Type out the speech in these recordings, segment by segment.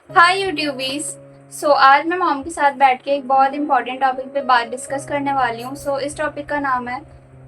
हाय यूट्यूबीज। आज मैं मॉम के साथ बैठ के एक बहुत इंपॉर्टेंट टॉपिक पे बात डिस्कस करने वाली हूँ। इस टॉपिक का नाम है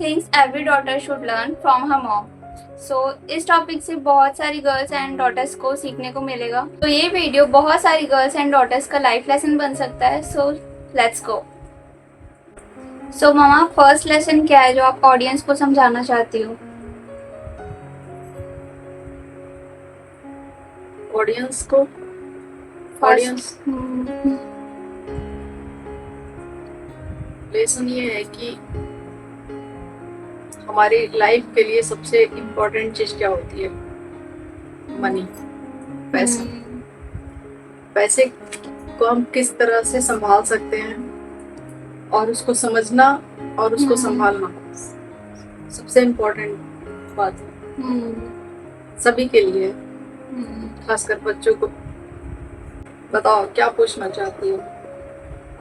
things every daughter should learn from her mom. इस टॉपिक से बहुत सारी गर्ल्स एंड डॉटर्स को सीखने को मिलेगा। ये वीडियो बहुत सारी गर्ल्स एंड डॉटर्स का लाइफ लेसन बन सकता है। Let's go. Mama, first lesson क्या है जो आप ऑडियंस को समझाना चाहती हो? ऑडियंस को ऑडियंस लेसन ये है कि हमारी लाइफ के लिए सबसे इम्पोर्टेंट चीज क्या होती है? मनी, पैसा। पैसे को हम किस तरह से संभाल सकते हैं और उसको समझना और उसको संभालना सबसे इम्पोर्टेंट बात है सभी के लिए, खासकर बच्चों को। बताओ क्या पूछना चाहती हो?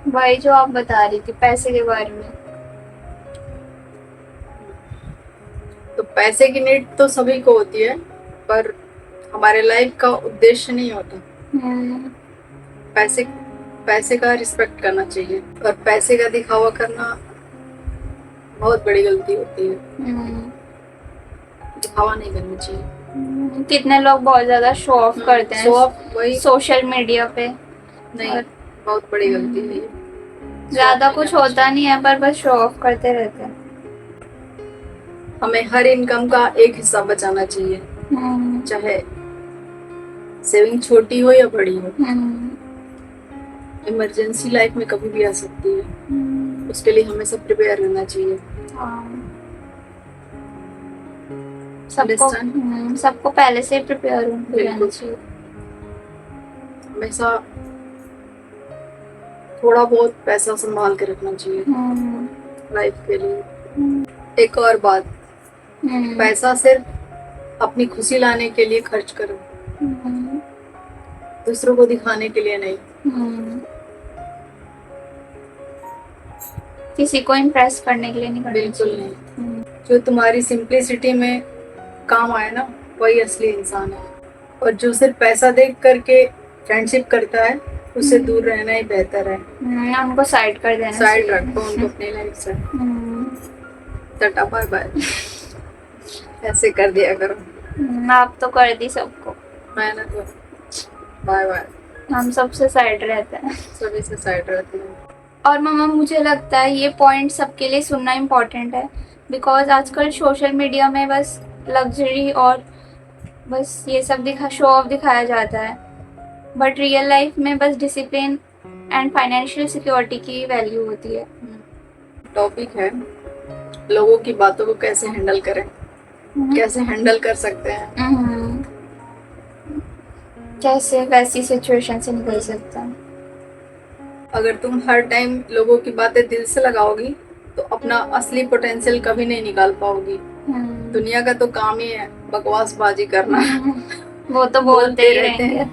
वही जो आप बता रही थी पैसे के बारे में। तो पैसे की नीड तो सभी को होती है, पर हमारे लाइफ का उद्देश्य नहीं होता। पैसे का रिस्पेक्ट करना चाहिए, और पैसे का दिखावा करना बहुत बड़ी गलती होती है। दिखावा नहीं करना चाहिए। कितने लोग बहुत ज्यादा शो ऑफ करते हैं, शो ऑफ वही सोशल मीडिया पे। नहीं, बहुत बड़ी गलती है ये। ज्यादा कुछ होता नहीं है पर बस शो ऑफ करते रहते हैं। हमें हर इनकम का एक हिस्सा बचाना चाहिए, चाहे सेविंग छोटी हो या बड़ी हो। इमरजेंसी लाइफ में कभी भी आ सकती है, उसके लिए हमें सब प्रिपेयर रहना चाहिए। सबको पहले से प्रिपेयर रहना चाहिए। हमेशा थोड़ा बहुत पैसा संभाल के रखना चाहिए लाइफ के लिए। एक और बात, पैसा सिर्फ अपनी खुशी लाने के लिए खर्च करो, दूसरों को दिखाने के लिए नहीं। किसी को इम्प्रेस करने के लिए नहीं करना। बिल्कुल नहीं। जो तुम्हारी सिंप्लिसिटी में काम आए ना, वही असली इंसान है। और जो सिर्फ पैसा देख करके फ्रेंडशिप करता है, उससे दूर रहना ही बेहतर है। उनको साइड कर देना, साइड रखो उनको अपनी लाइफ से। टाटा बाय बाय ऐसे कर दिया करो। आप तो कर दी सबको, मैंने तो बाय बाय। हम सबसे साइड रहते हैं, सभी से साइड रहते हैं। और मामा मुझे लगता है ये पॉइंट सबके लिए सुनना इम्पोर्टेंट है, बिकॉज आजकल सोशल मीडिया में बस लग्जरी और बस ये सब शो ऑफ दिखाया जाता है, बट रियल लाइफ में बस डिसिप्लिन एंड फाइनेंशियल सिक्योरिटी की वैल्यू होती है। टॉपिक है लोगों की बातों को कैसे हैंडल करें, कैसे हैंडल कर सकते हैं, कैसे वैसी सिचुएशन से निकल सकता है। अगर तुम हर टाइम लोगों की बातें दिल से लगाओगी तो अपना असली पोटेंशियल कभी नहीं निकाल पाओगी। दुनिया का तो काम ही है बकवासबाजी करना। वो तो बोलते ही रहते हैं,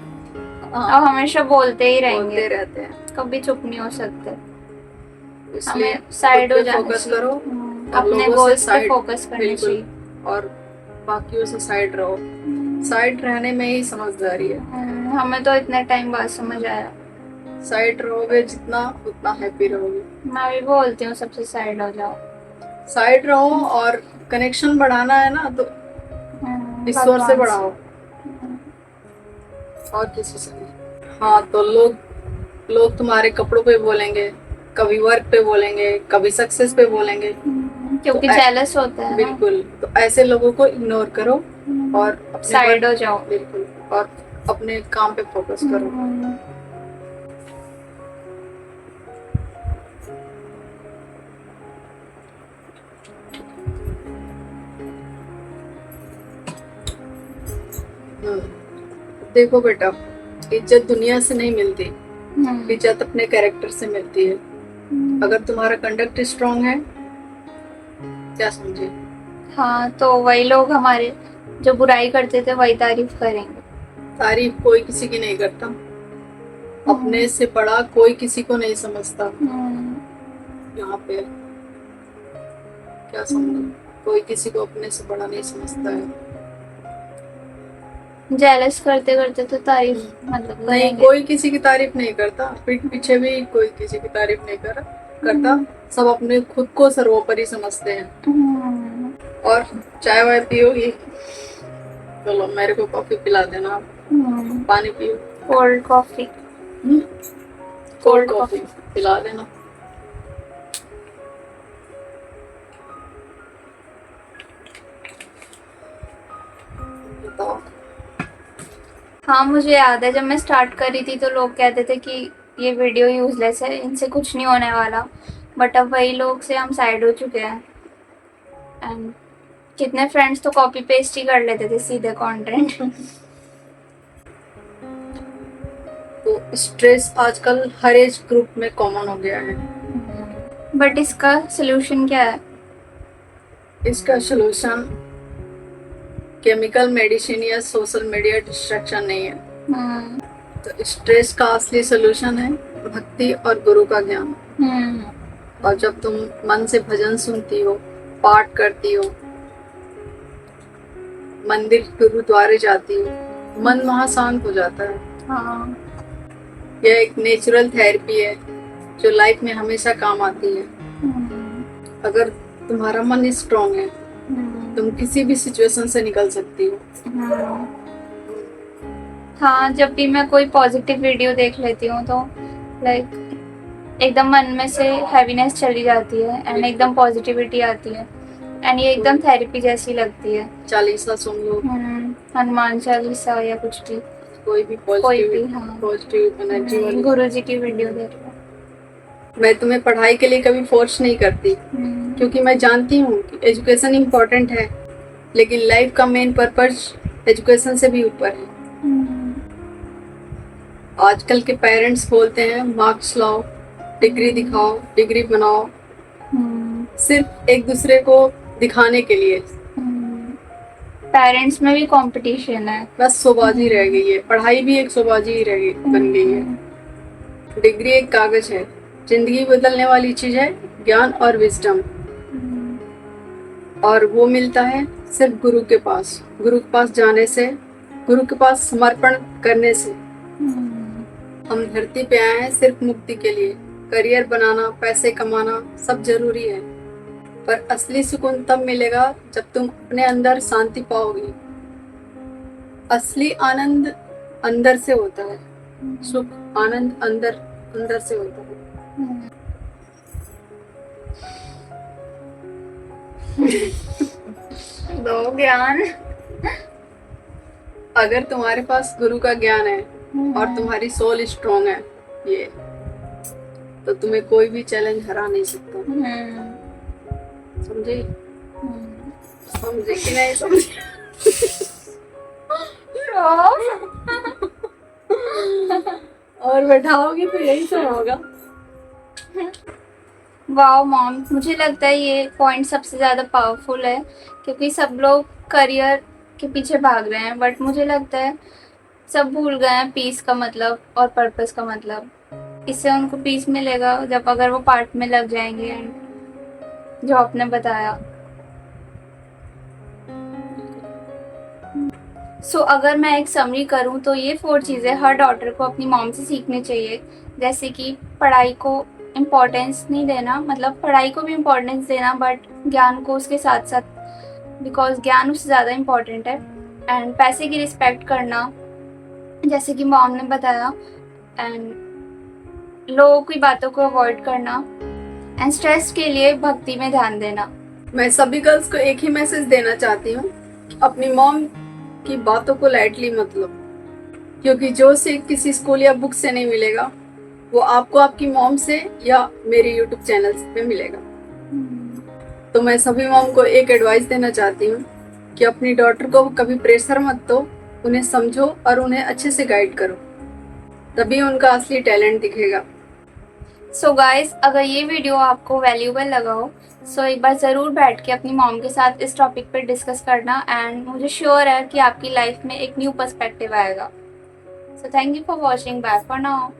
हाँ, और हमेशा बोलते ही बोलते रहते हैं, कभी चुप नहीं हो सकते। इसलिए हमें साइड हो जाना फोकस चाहिए, करो, अपने गोल्स पे फोकस करना चाहिए, और बाकियों से साइड रहो। साइड रहने में ही समझदारी है। हमें तो इतने टाइम बाद समझ आया। साइड रहोगे जितना, उतना हैप्पी रहोगे। मैं भी बोलती हूँ सबसे साइड हो जाओ। साइड रहो, और कनेक्शन बढ़ाना है ना तो ईश्वर से बढ़ाओ, और किसी से नहीं। हाँ, तो लोग तुम्हारे कपड़ों पे बोलेंगे, कभी वर्क पे बोलेंगे, कभी सक्सेस पे बोलेंगे, क्योंकि जेलस होता है। बिल्कुल, तो ऐसे लोगों को इग्नोर करो और साइड हो जाओ। बिल्कुल, और अपने काम पे फोकस करो। देखो बेटा, इज्जत दुनिया से नहीं मिलती, इज्जत अपने कैरेक्टर से मिलती है। अगर तुम्हारा कंडक्ट स्ट्रांग है, क्या समझे? हाँ, तो वही लोग हमारे जो बुराई करते थे वही तारीफ करेंगे। तारीफ कोई किसी की नहीं करता, अपने से बड़ा कोई किसी को नहीं समझता। यहाँ पे क्या समझे, कोई किसी को अपने से बड़ा नहीं समझता है। जेलस करते करते तो तारीफ मतलब नहीं, करेंगे। कोई किसी की तारीफ नहीं करता, पीठ पीछे भी कोई किसी की तारीफ नहीं करता। सब अपने खुद को सर्वोपरि समझते हैं। हम्म, और चाय वाय पियोगी? चलो मेरे को कॉफी पिला देना आप। पानी पियो। Cold coffee. कोल्ड कॉफी पिला देना। बताओ। हाँ, मुझे याद है जब मैं स्टार्ट करी थी तो लोग कहते थे कि ये वीडियो यूजलेस है, इनसे कुछ नहीं होने वाला। बट अब वही लोग से हम साइड हो चुके हैं। एंड कितने फ्रेंड्स तो कॉपी पेस्ट ही कर लेते थे सीधे कंटेंट। तो स्ट्रेस आजकल हर एज ग्रुप में कॉमन हो गया है। बट इसका सोल्यूशन क्या है? इसका सलूशन केमिकल मेडिसिन या सोशल मीडिया डिस्ट्रैक्शन नहीं है। तो स्ट्रेस का असली सलूशन है भक्ति और गुरु का ज्ञान। और जब तुम मन से भजन सुनती हो, पाठ करती हो, मंदिर गुरुद्वारे जाती हो, मन वहाँ शांत हो जाता है। हाँ। यह एक नेचुरल थेरेपी है जो लाइफ में हमेशा काम आती है। अगर तुम्हारा मन स्ट्रांग है, तुम किसी भी सिचुएशन से निकल सकती हो। हाँ, जब भी मैं कोई पॉजिटिव वीडियो देख लेती हूँ तो लाइक एकदम मन में से हैवीनेस चली जाती है एंड एकदम पॉजिटिविटी आती है एंड ये एकदम थेरेपी जैसी लगती है। चालीसा सुन लो, हनुमान चालीसा या कुछ भी, कोई भी पॉजिटिव एनर्जी वाली गुरु जी की वीडियो देख लो। मैं तुम्हें पढ़ाई के लिए कभी फोर्स नहीं करती, क्योंकि मैं जानती हूँ कि एजुकेशन इम्पोर्टेंट है, लेकिन लाइफ का मेन पर्पस एजुकेशन से भी ऊपर है। आजकल के पेरेंट्स बोलते हैं मार्क्स लाओ, डिग्री दिखाओ, डिग्री बनाओ, सिर्फ एक दूसरे को दिखाने के लिए। पेरेंट्स में भी कंपटीशन है, बस शोबाजी रह गई है। पढ़ाई भी एक शोबाजी ही बन गई है। डिग्री एक कागज है, जिंदगी बदलने वाली चीज है ज्ञान और विजडम, और वो मिलता है सिर्फ गुरु के पास। गुरु के पास जाने से, गुरु के पास समर्पण करने से। हम धरती पे आए हैं सिर्फ मुक्ति के लिए। करियर बनाना, पैसे कमाना सब जरूरी है, पर असली सुकून तब मिलेगा जब तुम अपने अंदर शांति पाओगी। असली आनंद अंदर से होता है, सुख आनंद अंदर से होता है। दो ज्ञान। अगर तुम्हारे पास गुरु का ज्ञान है और तुम्हारी सोल स्ट्रांग है, ये तो तुम्हें कोई भी चैलेंज हरा नहीं सकता। समझे? समझे कि नहीं समझे? और बैठाओगे तो यही सब होगा। वाओ मॉम, मुझे लगता है ये पॉइंट सबसे ज़्यादा पावरफुल है, क्योंकि सब लोग करियर के पीछे भाग रहे हैं, बट मुझे लगता है सब भूल गए हैं पीस का मतलब और पर्पस का मतलब। इससे उनको पीस मिलेगा जब अगर वो पार्ट में लग जाएंगे, एंड जो आपने बताया। सो अगर मैं एक समरी करूँ तो ये 4 चीज़ें हर डॉटर को अपनी मॉम से सीखनी चाहिए, जैसे कि पढ़ाई को इम्पोर्टेंस नहीं देना, मतलब पढ़ाई को भी इम्पोर्टेंस देना, बट ज्ञान को उसके साथ साथ, बिकॉज ज्ञान उससे ज़्यादा इम्पोर्टेंट है। एंड पैसे की रिस्पेक्ट करना, जैसे कि मॉम ने बताया, एंड लोगों की बातों को अवॉइड करना, एंड स्ट्रेस के लिए भक्ति में ध्यान देना। मैं सभी गर्ल्स को एक ही मैसेज देना चाहती हूँ, अपनी मॉम की बातों को लाइटली मत लो, क्योंकि जो से किसी स्कूल या बुक से नहीं मिलेगा वो आपको आपकी मॉम से या मेरे यूट्यूब चैनल पे मिलेगा। तो मैं सभी मॉम को एक एडवाइस देना चाहती हूँ कि अपनी डॉटर को कभी प्रेशर मत दो, उन्हें समझो और उन्हें अच्छे से गाइड करो, तभी उनका असली टैलेंट दिखेगा। सो गाइस, अगर ये वीडियो आपको वैल्यूबल लगा हो सो एक बार ज़रूर बैठ के अपनी मॉम के साथ इस टॉपिक पर डिस्कस करना, एंड मुझे श्योर है कि आपकी लाइफ में एक न्यू पर्सपेक्टिव आएगा। So thank you for watching, bye for now.